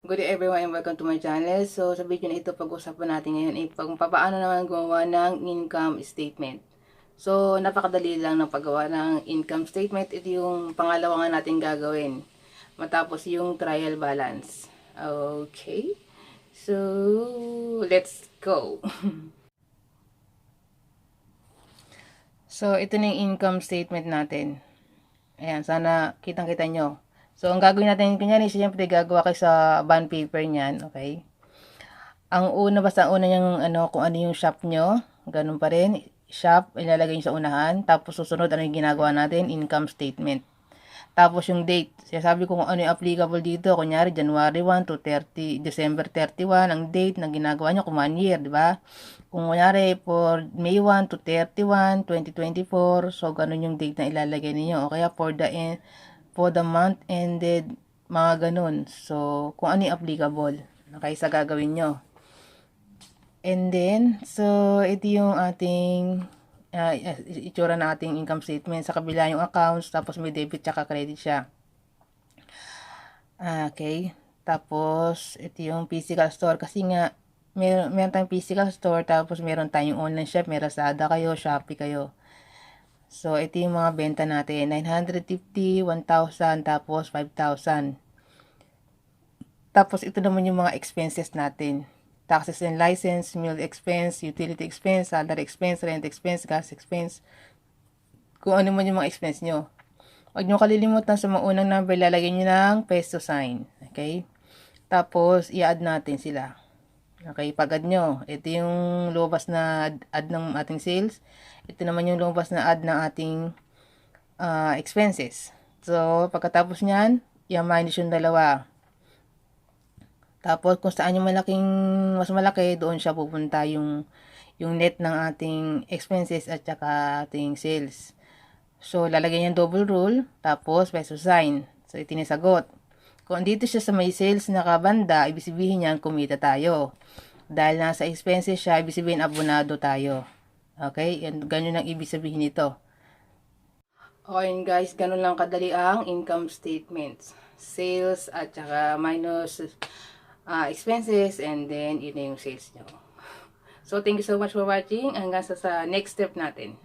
Good day everyone and welcome to my channel. So sa video na ito, pag-usapan natin ngayon ay kung paano naman gumawa ng income statement. So napakadali lang ng paggawa ng income statement. Ito yung pangalawa nga natin gagawin. Matapos yung trial balance. Okay. So let's go. So ito na yung income statement natin. Ayan, sana kitang-kita nyo. So, ang gagawin natin, kunyari, siyempre, gagawa kayo sa bond paper niyan, okay? Basta ang una yung, kung ano yung shop nyo, ganun pa rin, shop, ilalagay nyo sa unahan, tapos susunod, ano yung ginagawa natin, income statement. Tapos yung date, sabi ko kung ano yung applicable dito, kunyari, January 1 to December 31, ang date na ginagawa nyo, kung 1 year, di ba? Kung kunyari, for May 1 to 31, 2024, so ganun yung date na ilalagay niyo. O kaya for the month ended, mga ganun. So, kung ano yung applicable, okay, sa gagawin nyo. And then, so, ito yung ating itsura ng ating income statement. Sa kabila yung accounts, tapos may debit tsaka credit siya. Okay. Tapos, ito yung physical store. Kasi nga, meron tayong physical store, tapos meron tayong online shop, may Lazada kayo, Shopee kayo. So, ito yung mga benta natin. 950, 1,000, tapos 5,000. Tapos, ito naman yung mga expenses natin. Taxes and license, meal expense, utility expense, salary expense, rent expense, gas expense. Kung ano man yung mga expense nyo. Huwag nyo kalilimutan sa mga unang number, lalagyan nyo ng peso sign. Okay? Tapos, i-add natin sila. Okay, pag-add nyo, ito yung lumabas na add ng ating sales. Ito naman yung lumabas na add ng ating expenses. So, pagkatapos nyan, i-minus yung dalawa. Tapos, kung saan yung mas malaki, doon siya pupunta yung net ng ating expenses at saka ating sales. So, lalagyan yung double rule, tapos peso sign. So, itinisagot. Kung dito siya sa may sales na kabanda, ibig sabihin niyan, kumita tayo. Dahil nasa expenses siya, ibig sabihin abonado tayo. Okay? Ganyan ang ibig sabihin nito. Okay guys, ganun lang kadali ang income statements. Sales at saka minus expenses and then yun na yung sales nyo. So, thank you so much for watching. Hanggang sa next step natin.